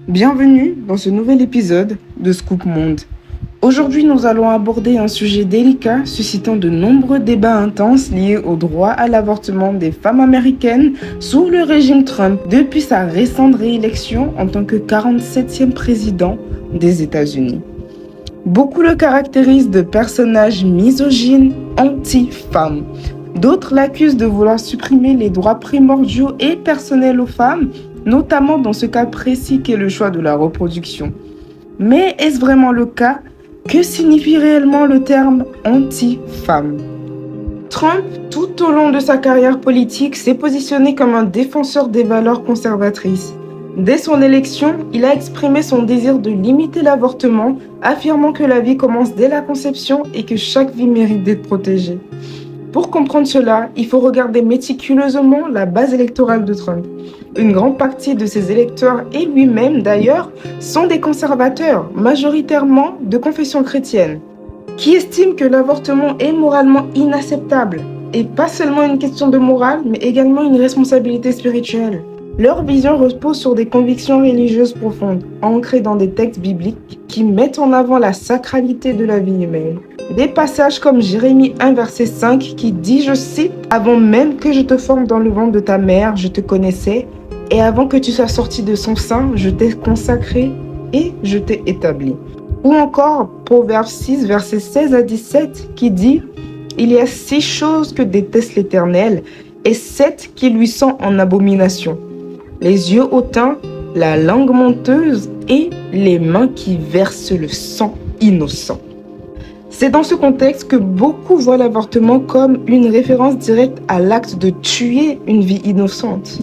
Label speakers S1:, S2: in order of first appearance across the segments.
S1: Bienvenue dans ce nouvel épisode de Scoop Monde. Aujourd'hui, nous allons aborder un sujet délicat suscitant de nombreux débats intenses liés au droit à l'avortement des femmes américaines sous le régime Trump depuis sa récente réélection en tant que 47e président des États-Unis. Beaucoup le caractérisent de personnage misogyne, anti-femme. D'autres l'accusent de vouloir supprimer les droits primordiaux et personnels aux femmes, notamment dans ce cas précis qu'est le choix de la reproduction. Mais est-ce vraiment le cas? Que signifie réellement le terme anti-femme? Trump, tout au long de sa carrière politique, s'est positionné comme un défenseur des valeurs conservatrices. Dès son élection, il a exprimé son désir de limiter l'avortement, affirmant que la vie commence dès la conception et que chaque vie mérite d'être protégée. Pour comprendre cela, il faut regarder méticuleusement la base électorale de Trump. Une grande partie de ses électeurs, et lui-même d'ailleurs, sont des conservateurs, majoritairement de confession chrétienne, qui estiment que l'avortement est moralement inacceptable, et pas seulement une question de morale, mais également une responsabilité spirituelle. Leur vision repose sur des convictions religieuses profondes, ancrées dans des textes bibliques qui mettent en avant la sacralité de la vie humaine. Des passages comme Jérémie 1, verset 5 qui dit, je cite, « Avant même que je te forme dans le ventre de ta mère, je te connaissais, et avant que tu sois sorti de son sein, je t'ai consacré et je t'ai établi. » Ou encore Proverbe 6, verset 16 à 17 qui dit, « Il y a 6 choses que déteste l'Éternel, et 7 qui lui sont en abomination. Les yeux hautains, la langue menteuse et les mains qui versent le sang innocent. » C'est dans ce contexte que beaucoup voient l'avortement comme une référence directe à l'acte de tuer une vie innocente.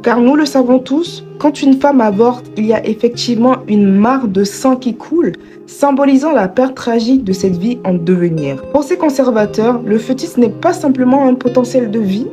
S1: Car nous le savons tous, quand une femme avorte, il y a effectivement une mare de sang qui coule, symbolisant la perte tragique de cette vie en devenir. Pour ces conservateurs, le fœtus n'est pas simplement un potentiel de vie,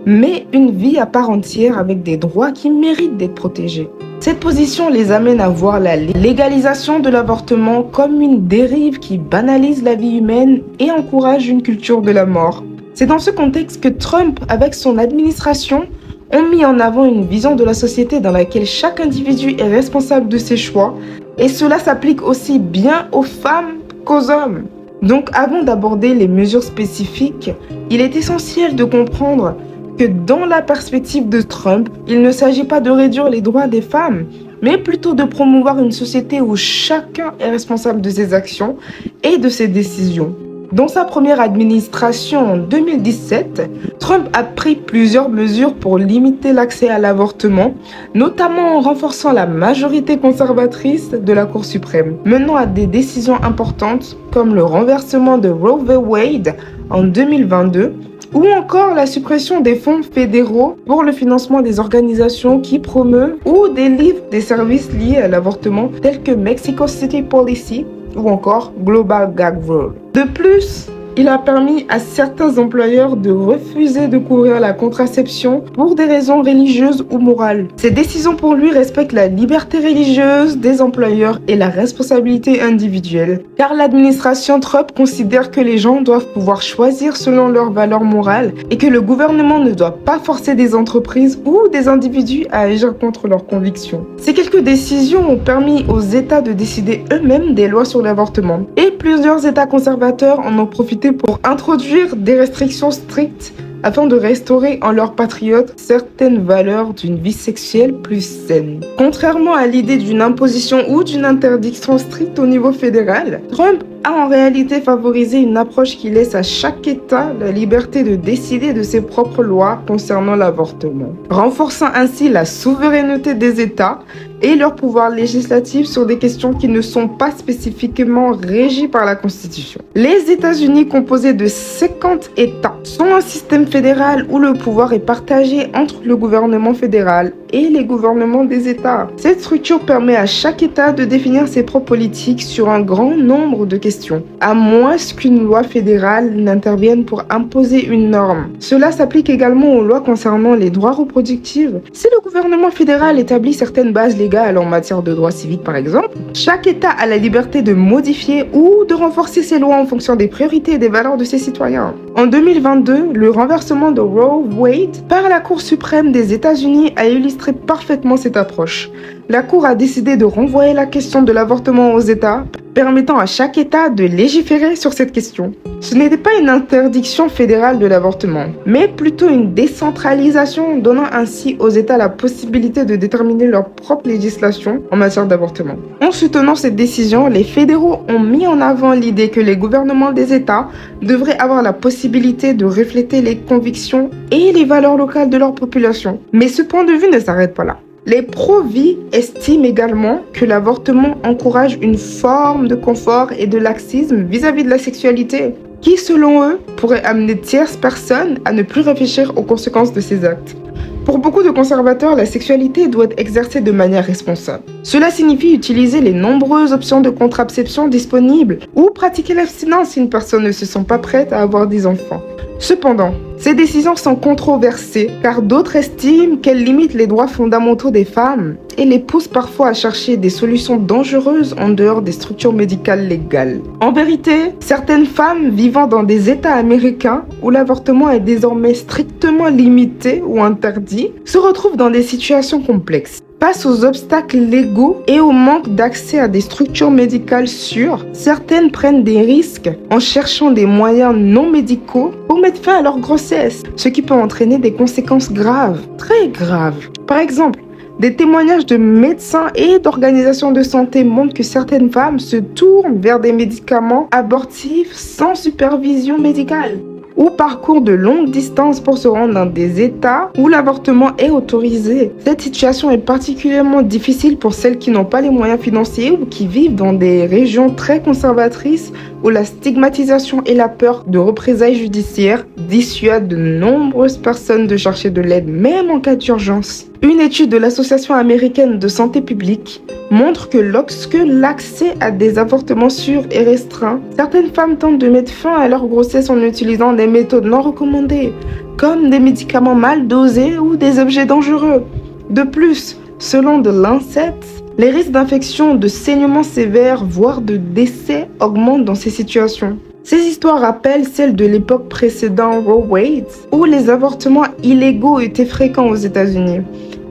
S1: mais une vie à part entière avec des droits qui méritent d'être protégés. Cette position les amène à voir la légalisation de l'avortement comme une dérive qui banalise la vie humaine et encourage une culture de la mort. C'est dans ce contexte que Trump, avec son administration, ont mis en avant une vision de la société dans laquelle chaque individu est responsable de ses choix, et cela s'applique aussi bien aux femmes qu'aux hommes. Donc avant d'aborder les mesures spécifiques, il est essentiel de comprendre que dans la perspective de Trump, il ne s'agit pas de réduire les droits des femmes, mais plutôt de promouvoir une société où chacun est responsable de ses actions et de ses décisions. Dans sa première administration en 2017, Trump a pris plusieurs mesures pour limiter l'accès à l'avortement, notamment en renforçant la majorité conservatrice de la Cour suprême, menant à des décisions importantes comme le renversement de Roe v. Wade en 2022 ou encore la suppression des fonds fédéraux pour le financement des organisations qui promeuvent ou délivrent des services liés à l'avortement tels que Mexico City Policy ou encore Global Gag Rule. De plus, il a permis à certains employeurs de refuser de couvrir la contraception pour des raisons religieuses ou morales. Ces décisions pour lui respectent la liberté religieuse des employeurs et la responsabilité individuelle, car l'administration Trump considère que les gens doivent pouvoir choisir selon leurs valeurs morales et que le gouvernement ne doit pas forcer des entreprises ou des individus à agir contre leurs convictions. Ces quelques décisions ont permis aux États de décider eux-mêmes des lois sur l'avortement, et plusieurs États conservateurs en ont profité pour introduire des restrictions strictes afin de restaurer en leurs patriotes certaines valeurs d'une vie sexuelle plus saine. Contrairement à l'idée d'une imposition ou d'une interdiction stricte au niveau fédéral, Trump a en réalité favorisé une approche qui laisse à chaque État la liberté de décider de ses propres lois concernant l'avortement, renforçant ainsi la souveraineté des États et leur pouvoir législatif sur des questions qui ne sont pas spécifiquement régies par la Constitution. Les États-Unis, composés de 50 États, sont un système fédéral où le pouvoir est partagé entre le gouvernement fédéral et les gouvernements des États. Cette structure permet à chaque État de définir ses propres politiques sur un grand nombre de questions, à moins qu'une loi fédérale n'intervienne pour imposer une norme. Cela s'applique également aux lois concernant les droits reproductifs. Si le gouvernement fédéral établit certaines bases légales en matière de droits civiques par exemple, chaque État a la liberté de modifier ou de renforcer ses lois en fonction des priorités et des valeurs de ses citoyens. En 2022, le renversement de Roe v. Wade par la Cour suprême des États-Unis a illustré parfaitement cette approche. la Cour a décidé de renvoyer la question de l'avortement aux États, permettant à chaque État de légiférer sur cette question. Ce n'était pas une interdiction fédérale de l'avortement, mais plutôt une décentralisation, donnant ainsi aux États la possibilité de déterminer leur propre législation en matière d'avortement. En soutenant cette décision, les fédéraux ont mis en avant l'idée que les gouvernements des États devraient avoir la possibilité de refléter les convictions et les valeurs locales de leur population. Mais ce point de vue ne s'arrête pas là. Les pro-vie estiment également que l'avortement encourage une forme de confort et de laxisme vis-à-vis de la sexualité, qui, selon eux, pourrait amener tierces personnes à ne plus réfléchir aux conséquences de ces actes. Pour beaucoup de conservateurs, la sexualité doit être exercée de manière responsable. Cela signifie utiliser les nombreuses options de contraception disponibles ou pratiquer l'abstinence si une personne ne se sent pas prête à avoir des enfants. Cependant, ces décisions sont controversées car d'autres estiment qu'elles limitent les droits fondamentaux des femmes et les poussent parfois à chercher des solutions dangereuses en dehors des structures médicales légales. En vérité, certaines femmes vivant dans des États américains où l'avortement est désormais strictement limité ou interdit se retrouvent dans des situations complexes. Face aux obstacles légaux et au manque d'accès à des structures médicales sûres, certaines prennent des risques en cherchant des moyens non médicaux pour mettre fin à leur grossesse, ce qui peut entraîner des conséquences graves, très graves. Par exemple, des témoignages de médecins et d'organisations de santé montrent que certaines femmes se tournent vers des médicaments abortifs sans supervision médicale ou parcourent de longues distances pour se rendre dans des États où l'avortement est autorisé. Cette situation est particulièrement difficile pour celles qui n'ont pas les moyens financiers ou qui vivent dans des régions très conservatrices où la stigmatisation et la peur de représailles judiciaires dissuadent de nombreuses personnes de chercher de l'aide, même en cas d'urgence. Une étude de l'Association américaine de santé publique montre que lorsque l'accès à des avortements sûrs est restreint, certaines femmes tentent de mettre fin à leur grossesse en utilisant des méthodes non recommandées, comme des médicaments mal dosés ou des objets dangereux. De plus, selon The Lancet, les risques d'infection, de saignements sévères, voire de décès augmentent dans ces situations. Ces histoires rappellent celles de l'époque précédente Roe Wade, où les avortements illégaux étaient fréquents aux États-Unis.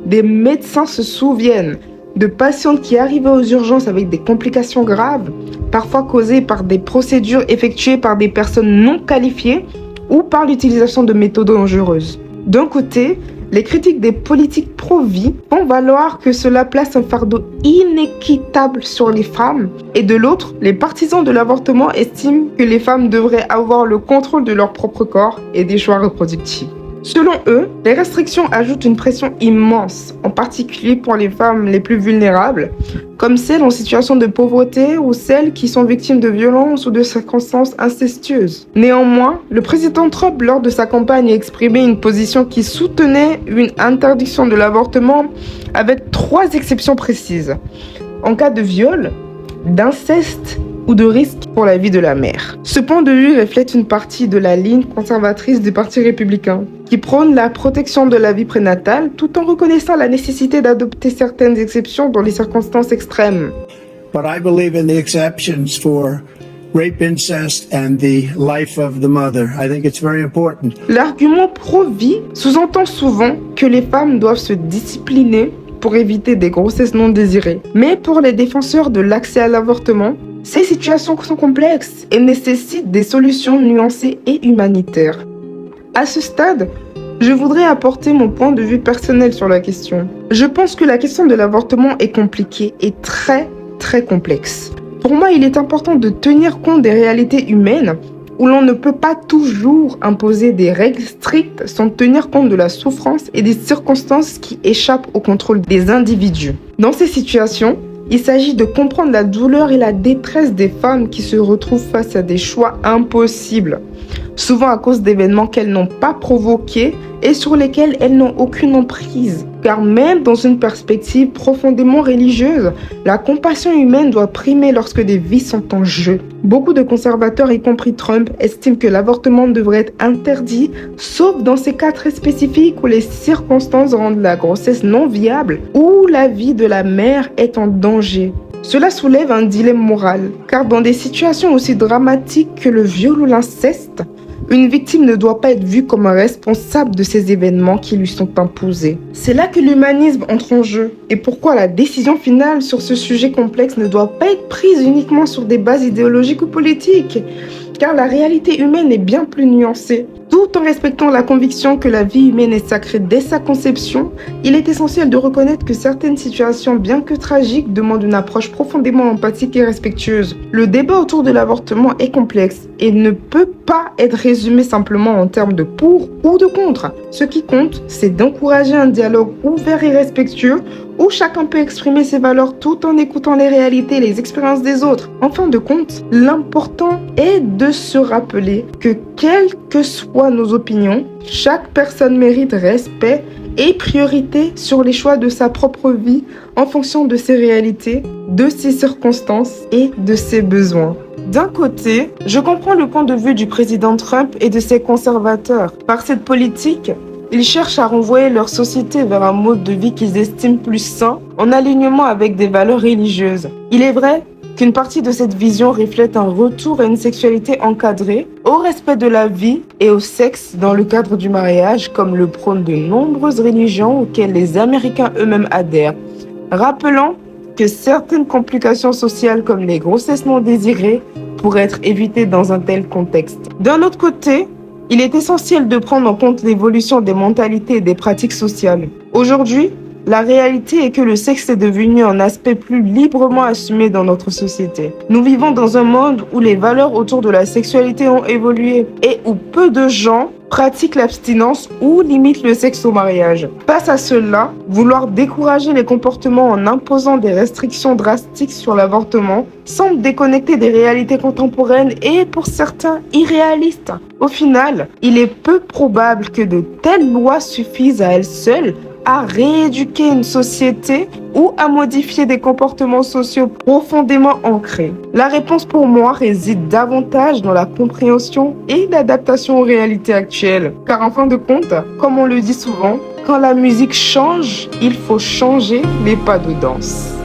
S1: Des médecins se souviennent de patientes qui arrivaient aux urgences avec des complications graves, parfois causées par des procédures effectuées par des personnes non qualifiées ou par l'utilisation de méthodes dangereuses. D'un côté, les critiques des politiques pro-vie font valoir que cela place un fardeau inéquitable sur les femmes, et de l'autre, les partisans de l'avortement estiment que les femmes devraient avoir le contrôle de leur propre corps et des choix reproductifs. Selon eux, les restrictions ajoutent une pression immense, en particulier pour les femmes les plus vulnérables, comme celles en situation de pauvreté ou celles qui sont victimes de violences ou de circonstances incestueuses. Néanmoins, le président Trump, lors de sa campagne, a exprimé une position qui soutenait une interdiction de l'avortement avec 3 exceptions précises. En cas de viol, d'inceste ou de risque pour la vie de la mère. Ce point de vue reflète une partie de la ligne conservatrice du Parti républicain, qui prône la protection de la vie prénatale tout en reconnaissant la nécessité d'adopter certaines exceptions dans les circonstances extrêmes.
S2: But I believe in the exceptions for rape, incest, and the life of the mother. I think it's very important.
S1: L'argument pro-vie sous-entend souvent que les femmes doivent se discipliner pour éviter des grossesses non désirées. Mais pour les défenseurs de l'accès à l'avortement, ces situations sont complexes et nécessitent des solutions nuancées et humanitaires. À ce stade, je voudrais apporter mon point de vue personnel sur la question. Je pense que la question de l'avortement est compliquée et très complexe. Pour moi, il est important de tenir compte des réalités humaines où l'on ne peut pas toujours imposer des règles strictes sans tenir compte de la souffrance et des circonstances qui échappent au contrôle des individus. Dans ces situations, il s'agit de comprendre la douleur et la détresse des femmes qui se retrouvent face à des choix impossibles, souvent à cause d'événements qu'elles n'ont pas provoqués et sur lesquels elles n'ont aucune emprise. Car même dans une perspective profondément religieuse, la compassion humaine doit primer lorsque des vies sont en jeu. Beaucoup de conservateurs, y compris Trump, estiment que l'avortement devrait être interdit, sauf dans ces cas très spécifiques où les circonstances rendent la grossesse non viable ou la vie de la mère est en danger. Cela soulève un dilemme moral, car dans des situations aussi dramatiques que le viol ou l'inceste, Une victime ne doit pas être vue comme un responsable de ces événements qui lui sont imposés. C'est là que l'humanisme entre en jeu et pourquoi la décision finale sur ce sujet complexe ne doit pas être prise uniquement sur des bases idéologiques ou politiques, car la réalité humaine est bien plus nuancée. Tout en respectant la conviction que la vie humaine est sacrée dès sa conception, il est essentiel de reconnaître que certaines situations, bien que tragiques, demandent une approche profondément empathique et respectueuse. Le débat autour de l'avortement est complexe et ne peut pas être résumé simplement en termes de pour ou de contre. Ce qui compte, c'est d'encourager un dialogue ouvert et respectueux où chacun peut exprimer ses valeurs tout en écoutant les réalités et les expériences des autres. En fin de compte, l'important est de se rappeler que quelles que soient nos opinions, chaque personne mérite respect et priorité sur les choix de sa propre vie en fonction de ses réalités, de ses circonstances et de ses besoins. D'un côté, je comprends le point de vue du président Trump et de ses conservateurs. Par cette politique, ils cherchent à renvoyer leur société vers un mode de vie qu'ils estiment plus sain, en alignement avec des valeurs religieuses. Il est vrai qu'une partie de cette vision reflète un retour à une sexualité encadrée, au respect de la vie et au sexe dans le cadre du mariage, comme le prônent de nombreuses religions auxquelles les Américains eux-mêmes adhèrent. Rappelant que certaines complications sociales comme les grossesses non désirées pourraient être évitées dans un tel contexte. D'un autre côté, il est essentiel de prendre en compte l'évolution des mentalités et des pratiques sociales. Aujourd'hui, la réalité est que le sexe est devenu un aspect plus librement assumé dans notre société. Nous vivons dans un monde où les valeurs autour de la sexualité ont évolué et où peu de gens pratiquent l'abstinence ou limitent le sexe au mariage. Face à cela, vouloir décourager les comportements en imposant des restrictions drastiques sur l'avortement semble déconnecter des réalités contemporaines et, pour certains, irréalistes. Au final, il est peu probable que de telles lois suffisent à elles seules à rééduquer une société ou à modifier des comportements sociaux profondément ancrés. La réponse pour moi réside davantage dans la compréhension et l'adaptation aux réalités actuelles. Car en fin de compte, comme on le dit souvent, quand la musique change, il faut changer les pas de danse.